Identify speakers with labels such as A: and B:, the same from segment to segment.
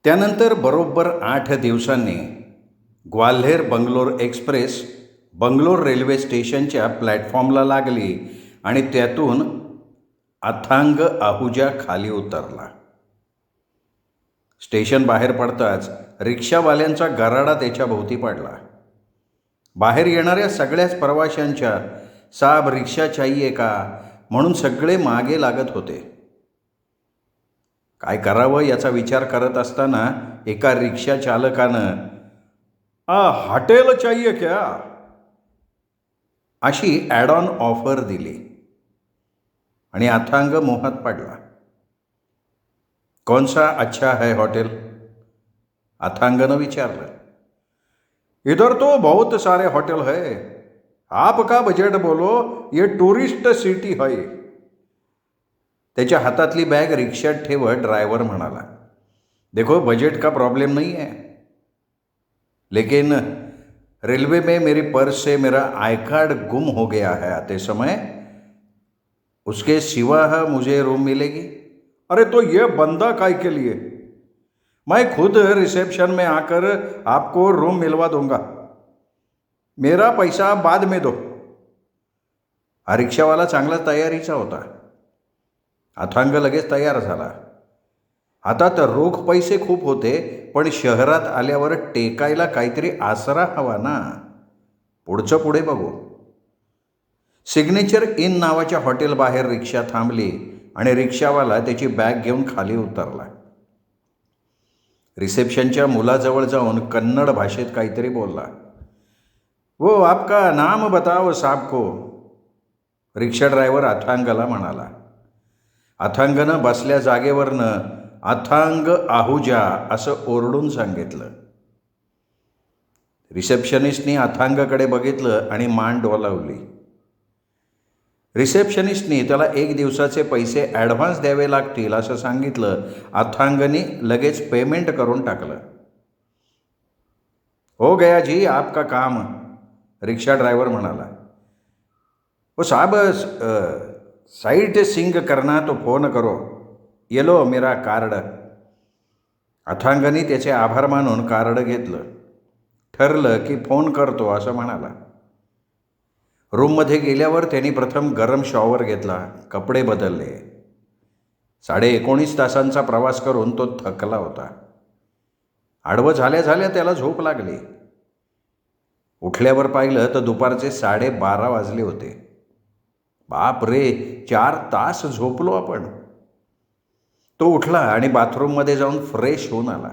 A: त्यानंतर बरोबर 8 दिवसांनी ग्वाल्हेर बंगलोर एक्सप्रेस बंगलोर रेल्वे स्टेशनच्या प्लॅटफॉर्मला लागली आणि त्यातून अथांग आहुजा खाली उतरला. स्टेशन बाहेर पडताच रिक्षावाल्यांचा गराडा त्याच्या भोवती पडला. बाहेर येणाऱ्या सगळ्याच प्रवाशांच्या साब रिक्षा चाहिये का म्हणून सगळे मागे लागत होते. काय करावं याचा विचार करत असताना एका रिक्षा चालकानं हॉटेल चाहिये क्या अशी ॲड ऑन ऑफर दिली आणि अथांग मोहात पडला. कौन सा अच्छा है होटल? अथांगनं विचारलं. इधर तो बहुत सारे होटल है, आपका बजट बोलो, ये टूरिस्ट सिटी है. त्याच्या हातातली बॅग रिक्षात ठेवत ड्रायव्हर म्हणाला, देखो बजट का प्रॉब्लम नहीं है, लेकिन रेलवे में मेरी पर्स से मेरा आई कार्ड गुम हो गया है आते समय, उसके सिवा मुझे रूम मिलेगी. अरे तो ये बंदा काय के लिए, मैं खुद रिसेप्शन में आकर आपको रूम मिलवा दूंगा, मेरा पैसा बाद में दो. हा रिक्षावाला चांगला तयारीचा होता. अथांग लगेच तयार झाला. हातात रोख पैसे खूप होते, पण शहरात आल्यावर टेकायला काहीतरी आसरा हवा ना. पुढचं पुढे बघू. सिग्नेचर इन नावाच्या हॉटेल बाहेर रिक्षा थांबली आणि रिक्षावाला त्याची बॅग घेऊन खाली उतरला. रिसेप्शनच्या मुलाजवळ जाऊन कन्नड भाषेत काहीतरी बोलला. वो आपका नाम बताओ साहब को, रिक्षा ड्रायव्हर अथांगला म्हणाला. अथांगनं बसल्या जागेवरनं अथांग आहुजा असं ओरडून सांगितलं. रिसेप्शनिस्टनी अथांगकडे बघितलं आणि मान डोलावली. रिसेप्शनिस्टनी त्याला 1 दिवसाचे पैसे ॲडव्हान्स द्यावे लागतील असं सांगितलं. अथांगनी लगेच पेमेंट करून टाकलं. हो गया जी आपका काम, रिक्षा ड्रायव्हर म्हणाला. ओ साहब, साइट सिंग करना तो फोन करो, ये लो मेरा कार्ड. अथांगनी त्याचे आभार मानून कार्ड घेतलं. ठरलं की फोन करतो असं म्हणाला. रूममध्ये गेल्यावर त्यांनी प्रथम गरम शॉवर घेतला, कपडे बदलले. 19.5 तासांचा प्रवास करून तो थकला होता. आडवं झाल्या झाल्या त्याला झोप लागली. उठल्यावर पाहिलं तर दुपारचे 12:30 वाजले होते. बाप रे, 4 तास झोपलो आपण. तो उठला आणि बाथरूममध्ये जाऊन फ्रेश होऊन आला.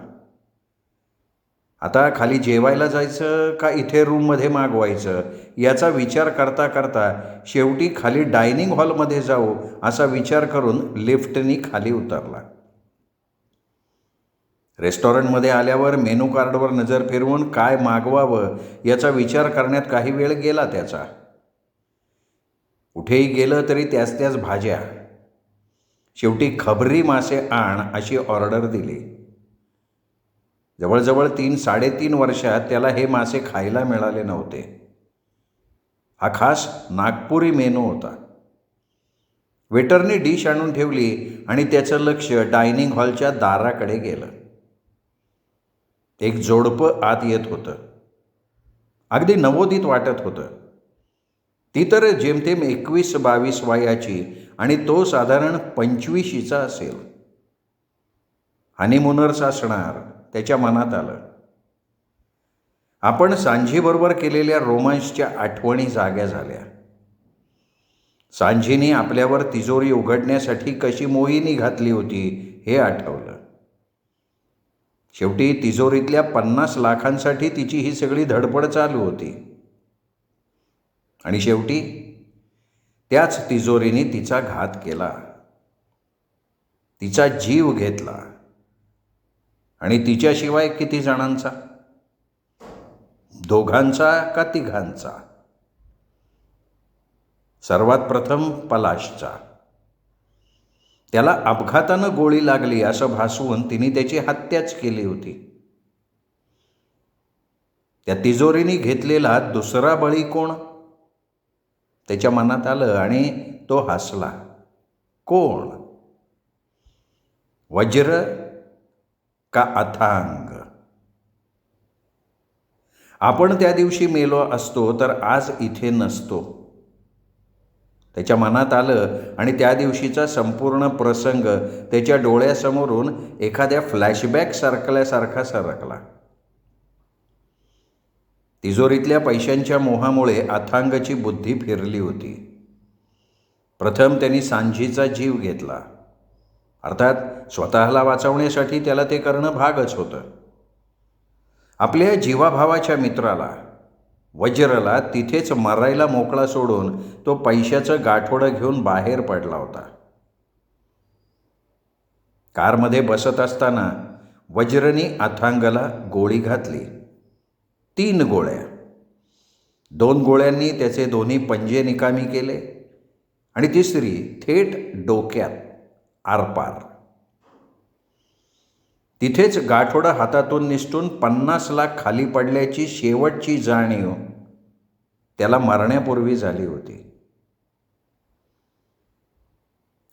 A: आता खाली जेवायला जायचं का इथे रूममध्ये मागवायचं याचा विचार करता करता शेवटी खाली डायनिंग हॉलमध्ये जाऊ असा विचार करून लिफ्टनी खाली उतरला. रेस्टॉरंटमध्ये आल्यावर मेनू कार्डवर नजर फिरवून काय मागवावं याचा विचार करण्यात काही वेळ गेला त्याचा. कुठेही गेलं तरी त्याच भाज्या. शेवटी खबरी मासे आण अशी ऑर्डर दिली. जवळजवळ 3-3.5 वर्षात त्याला हे मासे खायला मिळाले नव्हते. हा खास नागपुरी मेनू होता. वेटरने डिश आणून ठेवली आणि त्याचं लक्ष डायनिंग हॉलच्या दाराकडे गेलं. एक जोडपं आत येत होतं. अगदी नवोदित वाटत होतं. ती तर जेमतेम 21-22 वयाची आणि तो साधारण 25शीचा असेल. हनीमूनर्स असणार त्याच्या मनात आलं. आपण सांजीबरोबर केलेल्या रोमांसच्या आठवणी जाग्या झाल्या. सांजीने आपल्यावर तिजोरी उघडण्यासाठी कशी मोहिनी घातली होती हे आठवलं. शेवटी तिजोरीतल्या 50 लाखांसाठी तिची ही सगळी धडपड चालू होती. आणि शेवटी त्याच तिजोरीने तिचा घात केला. तिचा जीव घेतला. आणि तिच्याशिवाय किती जणांचा? 2घांचा का 3घांचा? सर्वात प्रथम पलाशचा. त्याला अपघातानं गोळी लागली असं भासवून तिने त्याची हत्याच केली होती. त्या तिजोरीने घेतलेला दुसरा बळी कोण? त्याच्या मनात आलं आणि तो हसला. कोण? वज्र का अथांग? आपण त्या दिवशी मेलो असतो तर आज इथे नसतो. त्याच्या मनात आलं आणि त्या दिवशीचा संपूर्ण प्रसंग त्याच्या डोळ्यासमोरून एखाद्या फ्लॅशबॅक सरकल्यासारखा सरकला. तिजोरीतल्या पैशांच्या मोहामुळे अथांगची बुद्धी फिरली होती. प्रथम त्यांनी सांजीचा जीव घेतला. अर्थात स्वतःला वाचवण्यासाठी त्याला ते करणं भागच होतं. आपल्या जीवाभावाच्या मित्राला, वज्रला, तिथेच मरायला मोकळा सोडून तो पैशाचं गाठोडं घेऊन बाहेर पडला होता. कारमध्ये बसत असताना वज्रनी अथांगला गोळी घातली. 3 गोळ्या. 2 गोळ्यांनी त्याचे दोन्ही पंजे निकामी केले आणि तिसरी थेट डोक्यात, आरपार. तिथेच गाठोडं हातातून निसटून 50 लाख खाली पडल्याची शेवटची जाणीव त्याला मरण्यापूर्वी झाली होती.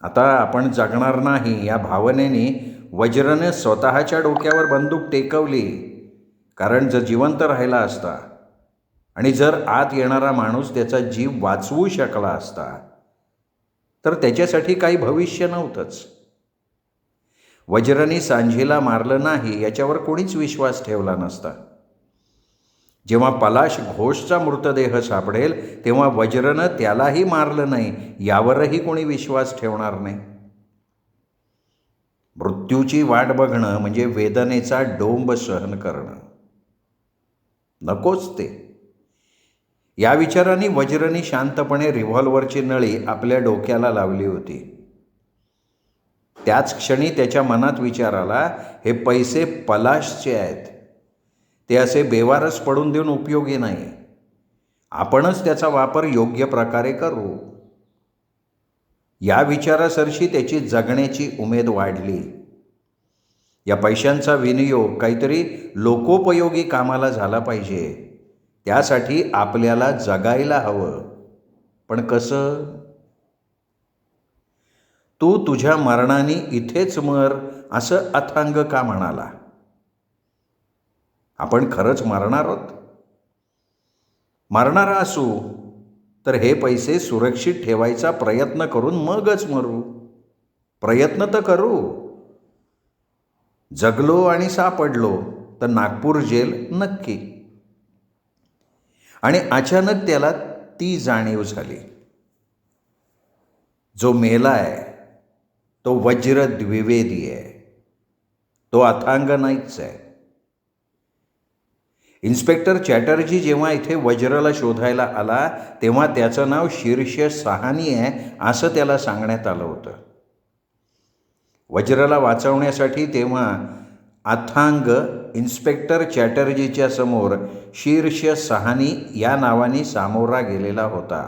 A: आता आपण जगणार नाही या भावनेने वज्रने स्वतःच्या डोक्यावर बंदूक टेकवली. कारण जर जिवंत राहिला असता आणि जर आत येणारा माणूस त्याचा जीव वाचवू शकला असता तर त्याच्यासाठी काही भविष्य नव्हतंच. वज्रनी सांजीला मारलं नाही याच्यावर कोणीच विश्वास ठेवला नसता. जेव्हा पलाश घोषचा मृतदेह सापडेल तेव्हा वज्रनं त्यालाही मारलं नाही यावरही कोणी विश्वास ठेवणार नाही. मृत्यूची वाट बघणं म्हणजे वेदनेचा डोंब सहन करणं. नकोच ते. या विचाराने वज्रनी शांतपणे रिव्हॉल्व्हरची नळी आपल्या डोक्याला लावली होती. त्याच क्षणी त्याच्या मनात विचार आला, हे पैसे पलाशचे आहेत. ते असे बेवारस पडून देऊन उपयोगी नाही. आपणच त्याचा वापर योग्य प्रकारे करू. या विचारासरशी त्याची जगण्याची उमेद वाढली. या पैशांचा विनियोग काहीतरी लोकोपयोगी कामाला झाला पाहिजे. त्यासाठी आपल्याला जगायला हवं. पण कसं? तू तुझ्या मरणाने इथेच मर असं अथांग का म्हणाला? आपण खरंच मरणार आहोत? मरणारा असू तर हे पैसे सुरक्षित ठेवायचा प्रयत्न करून मगच मरू. प्रयत्न तर करू. जगलो आणि सापडलो तर नागपूर जेल नक्की. आणि अचानक त्याला ती जाणीव झाली, जो मेलाय तो वज्र द्विवेदी आहे. तो अथांग नाहीच आहे. इन्स्पेक्टर चॅटर्जी जेव्हा इथे वज्रला शोधायला आला तेव्हा त्याचं नाव शीर्ष साहानी आहे असं त्याला सांगण्यात आलं होतं. वज्रला वाचवण्यासाठी तेव्हा अथांग इन्स्पेक्टर चॅटर्जीच्या समोर शीर्ष साहानी या नावाने सामोरा गेलेला होता.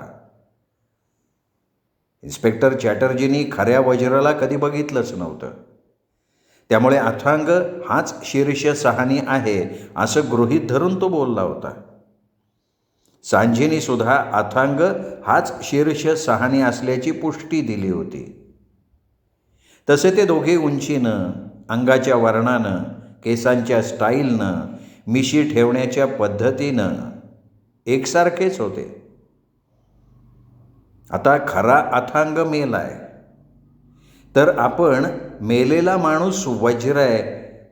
A: इन्स्पेक्टर चॅटर्जींनी खऱ्या वज्रला कधी बघितलंच नव्हतं. त्यामुळे अथांग हाच शीर्ष साहानी आहे असं गृहीत धरून तो बोलला होता. सांजीनी सुद्धा अथांग हाच शीर्ष साहानी असल्याची पुष्टी दिली होती. तसे ते दोघे उंचीनं, अंगाच्या वर्णानं, केसांच्या स्टाईलनं, मिशी ठेवण्याच्या पद्धतीनं एकसारखेच होते. आता खरा अथांग मेलाय तर आपण मेलेला माणूस वज्र आहे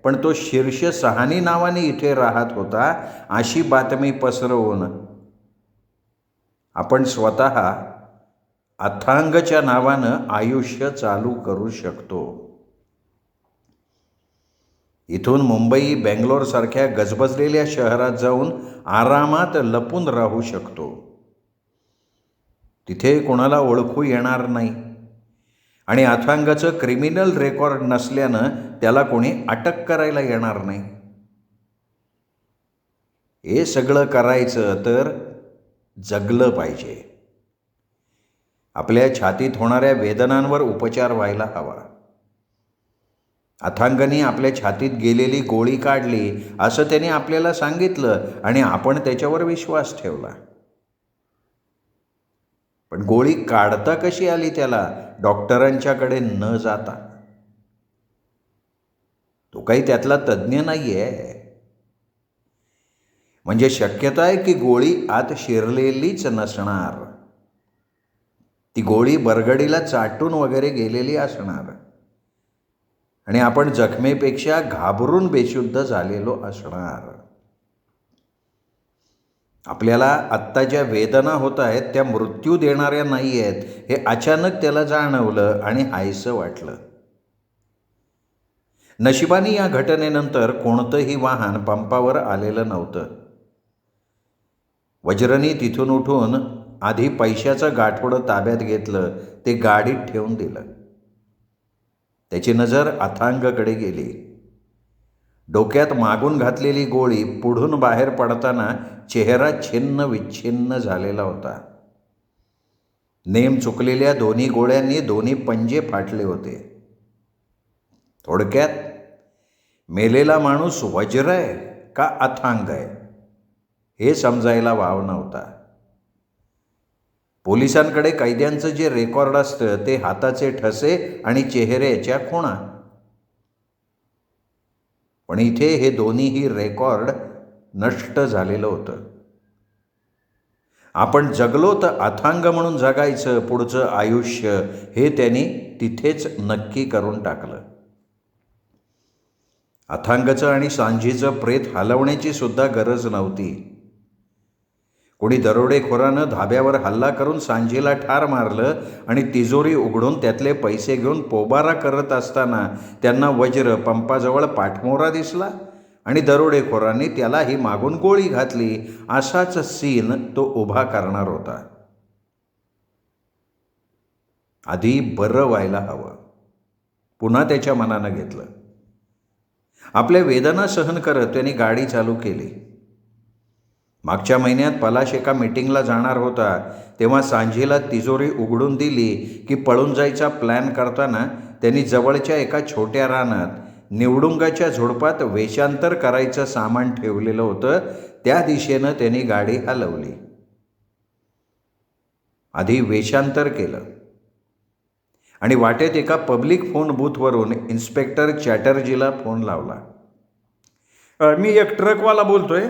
A: पण तो शीर्ष साहानी नावाने इथे राहत होता अशी बातमी पसरवून आपण स्वतः अथांगच्या नावानं आयुष्य चालू करू शकतो. इथून मुंबई, बेंगलोरसारख्या गजबजलेल्या शहरात जाऊन आरामात लपून राहू शकतो. तिथे कोणाला ओळखू येणार नाही आणि अथांगाचं क्रिमिनल रेकॉर्ड नसल्यानं त्याला कोणी अटक करायला येणार नाही. हे सगळं करायचं तर जगलं पाहिजे. आपल्या छातीत होणाऱ्या वेदनांवर उपचार व्हायला हवा. अथांगने आपल्या छातीत गेलेली गोळी काढली असं त्याने आपल्याला सांगितलं आणि आपण त्याच्यावर विश्वास ठेवला. पण गोळी काढता कशी आली त्याला डॉक्टरांच्याकडे न जाता? तो काही त्यातला तज्ज्ञ नाही आहे. म्हणजे शक्यता आहे की गोळी आत शिरलेलीच नसणार. ती गोळी बरगडीला चाटून वगैरे गेलेली असणार आणि आपण जखमेपेक्षा घाबरून बेशुद्ध झालेलो असणार. आपल्याला आत्ता ज्या वेदना होत आहेत त्या मृत्यू देणाऱ्या नाही आहेत हे अचानक त्याला जाणवलं आणि हायसं वाटलं. नशिबाने या घटनेनंतर कोणतंही वाहन पंपावर आलेलं नव्हतं. वज्रनी तिथून उठून आधी पैशाचं गाठोडं ताब्यात घेतलं, ते गाडीत ठेवून दिलं. त्याची नजर अथांगकडे गेली. डोक्यात मागून घातलेली गोळी पुढून बाहेर पडताना चेहरा छिन्न विच्छिन्न झालेला होता. नेम चुकलेल्या दोन्ही गोळ्यांनी दोन्ही पंजे फाटले होते. थोडक्यात मेलेला माणूस वज्र आहे का अथांग आहे हे समजायला वाव नव्हता. पोलिसांकडे कैद्यांचं जे रेकॉर्ड असतं ते हाताचे ठसे आणि चेहऱ्याच्या खुणा. पण इथे हे दोन्हीही रेकॉर्ड नष्ट झालेलं होतं. आपण जगलो तर अथांग म्हणून जगायचं पुढचं आयुष्य हे त्यांनी तिथेच नक्की करून टाकलं. अथांगचं आणि सांजीचं प्रेत हलवण्याची सुद्धा गरज नव्हती. कोणी दरोडेखोरानं धाब्यावर हल्ला करून सांजीला ठार मारलं आणि तिजोरी उघडून त्यातले पैसे घेऊन पोबारा करत असताना त्यांना वज्र पंपाजवळ पाठमोरा दिसला आणि दरोडेखोरांनी त्यालाही मागून गोळी घातली. असाच सीन तो उभा करणार होता. आधी बरं व्हायला हवं, पुन्हा त्याच्या मनानं घेतलं. आपल्या वेदना सहन करत त्यांनी गाडी चालू केली. मागच्या महिन्यात पलाश एका मीटिंगला जाणार होता तेव्हा सांजीला तिजोरी उघडून दिली की पळून जायचा प्लॅन करताना त्यांनी जवळच्या एका छोट्या रानात निवडुंगाच्या झुडपात वेषांतर करायचं सामान ठेवलेलं होतं. त्या दिशेनं त्यांनी गाडी हलवली. आधी वेषांतर केलं आणि वाटेत एका पब्लिक फोन बूथवरून इन्स्पेक्टर चॅटर्जीला फोन लावला.
B: मी एक ट्रकवाला बोलतोय.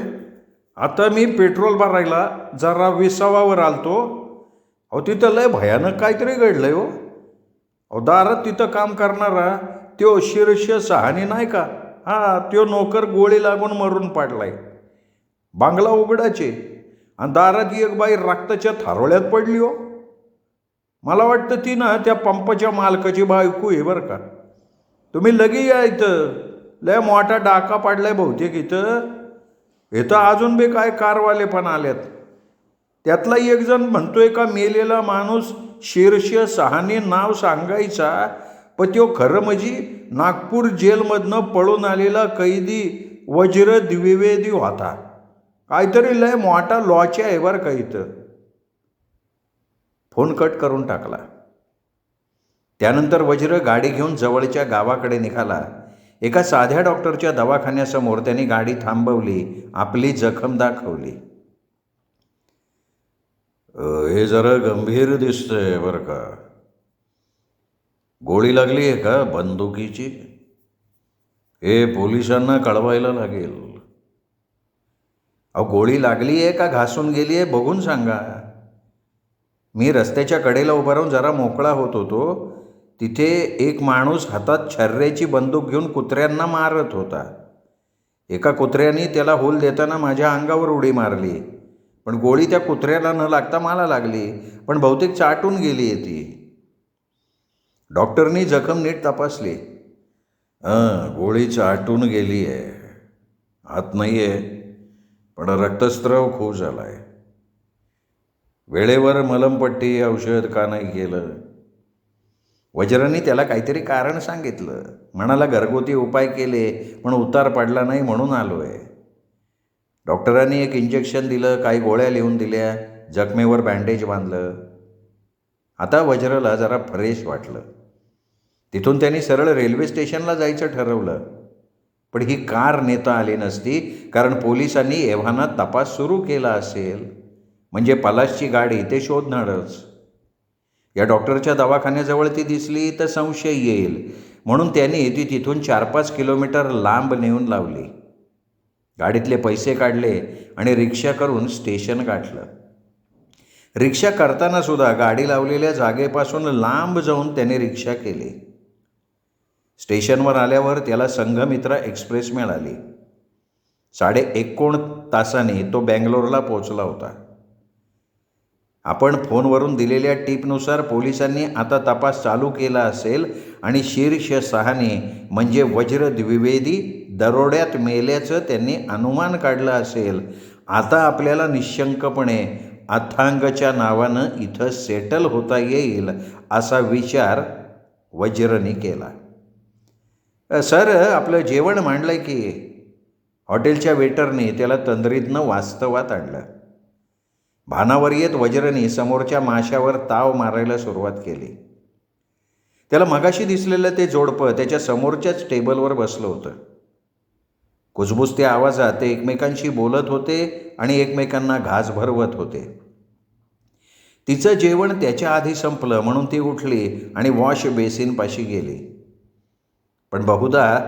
B: आता मी पेट्रोल भरायला जरा विसावावर आलतो. अहो तिथं लय भयानक काहीतरी घडलंय हो. अहो दारात तिथं काम करणारा त्यो शीर्ष सहानी नाही का, त्यो नोकर गोळी लागून मरून पाडलाय. बांगला उघडाचे आणि दारात एक बाई रक्ताच्या थारोळ्यात पडली हो. मला वाटतं ती ना त्या पंपाच्या मालकाची बायको आहे बरं का. तुम्ही लगी या इथं. लय मोठा डाका पाडलाय बहुतेक इथं. इथं अजून बी काय कारवाले पण आल्यात. त्यातला एक जण म्हणतोय का मेलेला माणूस शीर्ष सहानी नाव सांगायचा, पण तो खरं म्हणजे नागपूर जेलमधनं पळून आलेला कैदी वज्र द्विवेदी होता. काहीतरी लय मोठा लॉच्या आहे बरं का इथं.
A: फोन कट करून टाकला. त्यानंतर वज्र गाडी घेऊन जवळच्या गावाकडे निघाला. एका साध्या डॉक्टरच्या दवाखान्यासमोर त्यांनी गाडी थांबवली. आपली जखम दाखवली. हे जरा गंभीर दिसतंय बरं का. गोळी लागली आहे का बंदुकीची? हे पोलिसांना कळवायला लागेल. अहो गोळी लागली आहे का घासून गेली आहे बघून सांगा. मी रस्त्याच्या कडेला उभा राहून जरा मोकळा होत होतो. तिथे एक माणूस हातात छर्र्याची बंदूक घेऊन कुत्र्यांना मारत होता. एका कुत्र्याने त्याला हूल देताना माझ्या अंगावर उडी मारली, पण गोळी त्या कुत्र्याला न लागता मला लागली, पण बहुतेक चाटून गेली आहे ती. डॉक्टरनी जखम नीट तपासली. गोळी चाटून गेली आहे, आत नाही आहे, पण रक्तस्राव खूप झाला आहे. वेळेवर मलमपट्टी औषध का नाही केलं? वज्रांनी त्याला काहीतरी कारण सांगितलं. म्हणाला घरगुती उपाय केले पण उतार पडला नाही म्हणून आलो आहे. डॉक्टरांनी एक इंजेक्शन दिलं, काही गोळ्या लिहून दिल्या, जखमेवर बँडेज बांधलं. आता वज्राला जरा फ्रेश वाटलं. तिथून त्यांनी सरळ रेल्वे स्टेशनला जायचं ठरवलं. पण ही कार नेता आली नसती, कारण पोलिसांनी एव्हाना तपास सुरू केला असेल. म्हणजे पलाशची गाडी ते शोधणारच. या डॉक्टरच्या दवाखान्याजवळ ती दिसली तर संशय येईल.
B: म्हणून त्यांनी ती तिथून 4-5 किलोमीटर लांब नेऊन लावली. गाडीतले पैसे काढले आणि रिक्षा करून स्टेशन गाठलं. रिक्षा करताना सुद्धा गाडी लावलेल्या जागेपासून लांब जाऊन त्याने रिक्षा केली. स्टेशनवर आल्यावर त्याला संघमित्रा एक्सप्रेस मिळाली. 1.5 तासांनी तो बँगलोरला पोचला होता. आपण फोनवरून दिलेल्या टिपनुसार पोलिसांनी आता तपास चालू केला असेल आणि शीर्ष 6ने म्हणजे वज्र द्विवेदी दरोड्यात मेल्याचं त्यांनी अनुमान काढलं असेल. आता आपल्याला निशंकपणे अथांगच्या नावानं इथं सेटल होता येईल असा विचार वज्रनी केला. सर, आपलं जेवण मांडलंय की. हॉटेलच्या वेटरने त्याला तंद्रीतनं वास्तवात आणलं. भानावर येत वज्रनी समोरच्या माशावर ताव मारायला सुरुवात केली. त्याला मगाशी दिसलेलं ते जोडपं त्याच्या समोरच्याच टेबलवर बसलं होतं. कुजबुजत्या आवाजात ते एकमेकांशी बोलत होते आणि एकमेकांना घास भरवत होते. तिचं जेवण त्याच्या आधी संपलं म्हणून ती उठली आणि वॉश बेसिनपाशी गेली. पण बहुधा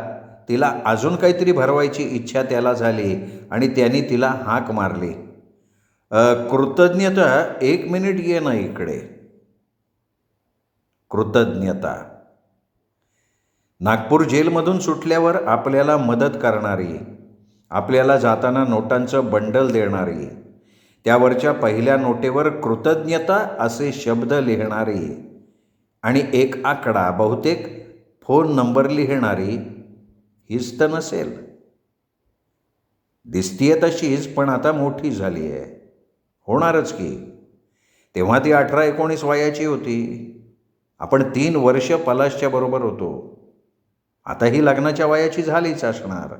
B: तिला अजून काहीतरी भरवायची इच्छा त्याला झाली आणि त्याने तिला हाक मारली. कृतज्ञता, 1 मिनिट ये ना इकडे. कृतज्ञता नागपूर जेलमधून सुटल्यावर आपल्याला मदत करणारी, आपल्याला जाताना नोटांचं बंडल देणारी, त्यावरच्या पहिल्या नोटेवर कृतज्ञता असे शब्द लिहिणारी आणि एक आकडा, बहुतेक फोन नंबर लिहिणारी हीच तर नसेल. दिसतीये तशीच, पण आता मोठी झाली आहे. होणारच की. तेव्हा ती 18-19 वयाची होती. आपण 3 वर्ष पलाशच्या बरोबर होतो. आता ही लग्नाच्या वयाची झालीच असणार.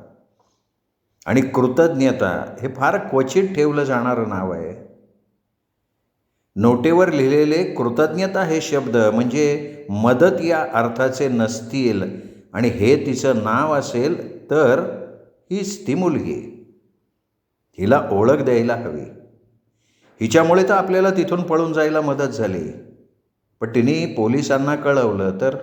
B: आणि कृतज्ञता हे फार क्वचित ठेवलं जाणारं नाव आहे. नोटेवर लिहिलेले कृतज्ञता हे शब्द म्हणजे मदत या अर्थाचे नसतील आणि हे तिचं नाव असेल तर हीच ती मुलगी. हिला ओळख द्यायला हवी. हिच्यामुळे तर आपल्याला तिथून पळून जायला मदत झाली. पण तिने पोलिसांना कळवलं तर.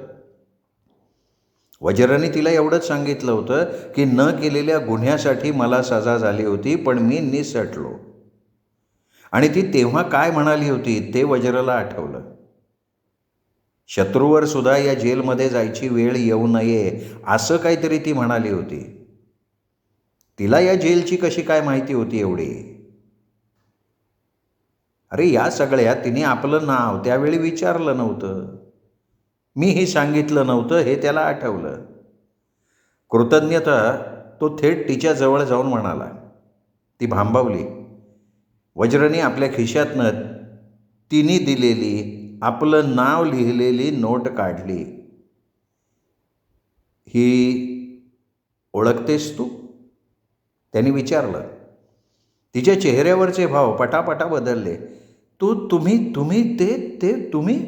B: वज्रनी तिला एवढंच सांगितलं होतं की न केलेल्या गुन्ह्यासाठी मला सजा झाली होती, पण मी निसटलो. आणि ती तेव्हा काय म्हणाली होती ते वज्रला आठवलं. शत्रूवर सुद्धा या जेलमध्ये जायची वेळ येऊ नये असं काहीतरी ती म्हणाली होती. तिला या जेलची कशी काय माहिती होती एवढी? अरे, या सगळ्यात तिने आपलं नाव त्यावेळी विचारलं नव्हतं. मीही सांगितलं नव्हतं हे त्याला आठवलं. कृतज्ञता तो थेट तिच्या जवळ जाऊन म्हणाला. ती भांबावली. वज्रनी आपल्या खिशातनं तिने दिलेली आपलं नाव लिहिलेली नोट काढली. ही ओळखतेस तू? त्यांनी विचारलं. तिच्या चेहऱ्यावरचे भाव पटापटा बदलले. तुम्ही तुम्ही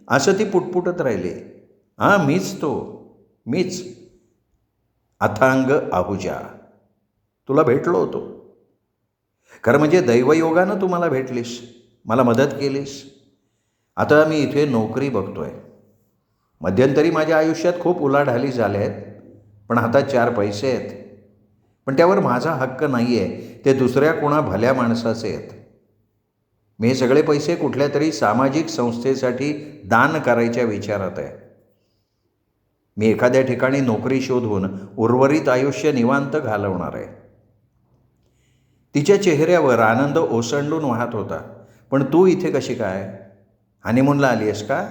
B: असं ती पुटपुटत राहिली. हां, मीच अथांग आहुजा. तुला भेटलो होतो. खरं म्हणजे दैवयोगानं तू मला भेटलीस, मला मदत केलीस. आता मी इथे नोकरी बघतोय. मध्यंतरी माझ्या आयुष्यात खूप उलाढाली झाल्या आहेत, पण हातात 4 पैसे आहेत. पण त्यावर माझा हक्क नाही आहे, ते दुसऱ्या कोणा भल्या माणसाचे आहेत. मी हे सगळे पैसे कुठल्या तरी सामाजिक संस्थेसाठी दान करायच्या विचारात आहे. मी एखाद्या ठिकाणी नोकरी शोधून उर्वरित आयुष्य निवांत घालवणार आहे. तिच्या चेहऱ्यावर आनंद ओसंडून वाहत होता. पण तू इथे कशी काय? हनीमूनला आली आहेस का?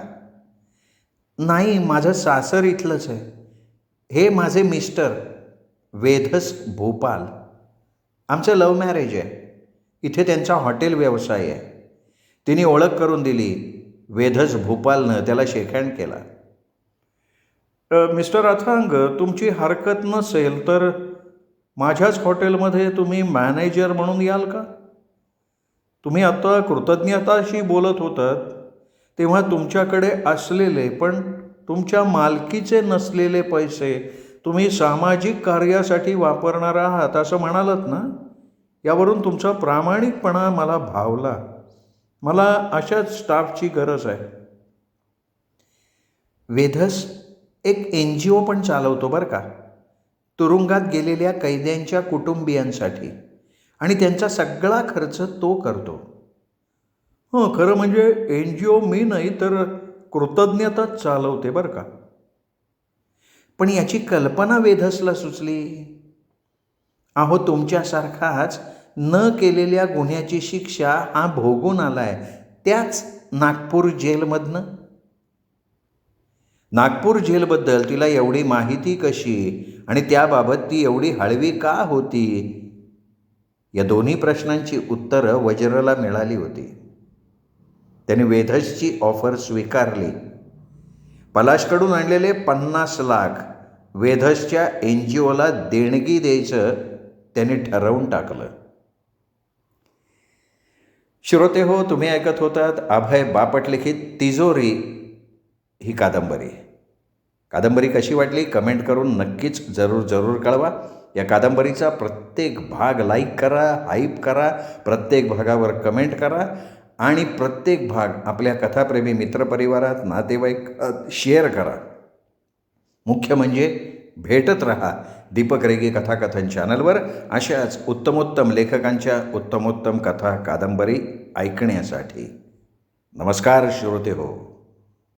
B: नाही, माझं सासर इथलंच आहे. हे माझे मिस्टर वेधस भोपाल. आमचं लव्ह मॅरेज आहे. इथे त्यांचा हॉटेल व्यवसाय आहे. तिने ओळख करून दिली. वेधस भोपालनं त्याला शेकहँड केला. मिस्टर अथांग, तुमची हरकत नसेल तर माझ्याच हॉटेलमध्ये तुम्ही मॅनेजर म्हणून याल का? तुम्ही आता कृतज्ञताशी बोलत होतात तेव्हा तुमच्याकडे असलेले पण तुमच्या मालकीचे नसलेले पैसे तुम्ही सामाजिक कार्यासाठी वापरणार आहात असं म्हणालात ना. यावरून तुमचा प्रामाणिकपणा मला भावला. मला अशाच स्टाफची गरज आहे. वेधस एक NGO पण चालवतो बरं का, तुरुंगात गेलेल्या कैद्यांच्या कुटुंबियांसाठी, आणि त्यांचा सगळा खर्च तो करतो. खरं म्हणजे NGO मी नाही तर कृतज्ञताच चालवते बरं का. पण याची कल्पना वेधसला सुचली. अहो, तुमच्यासारखाच न केलेल्या गुन्ह्याची शिक्षा हा भोगून आलाय, त्याच नागपूर जेलमधनं. नागपूर जेलबद्दल तिला एवढी माहिती कशी आणि त्याबाबत ती एवढी हळवी का होती, या दोन्ही प्रश्नांची उत्तरं वज्रला मिळाली होती. त्याने वेधसची ऑफर स्वीकारली. पलाशकडून आणलेले 50 लाख वेधसच्या NGOला देणगी द्यायचं त्याने ठरवून टाकलं. श्रोते हो, तुम्ही ऐकत होतात अभय बापट लिखित तिजोरी ही कादंबरी कशी वाटली कमेंट करून नक्कीच जरूर कळवा. या कादंबरीचा प्रत्येक भाग लाईक करा, हाईप करा, प्रत्येक भागावर कमेंट करा आणि प्रत्येक भाग आपल्या कथाप्रेमी मित्रपरिवारात, नातेवाईकात शेअर करा. मुख्य म्हणजे भेटत रहा दीपक रेगे कथाकथन चॅनलवर अशाच उत्तमोत्तम लेखकांच्या उत्तमोत्तम कथा कादंबरी ऐकण्यासाठी. नमस्कार श्रोते हो.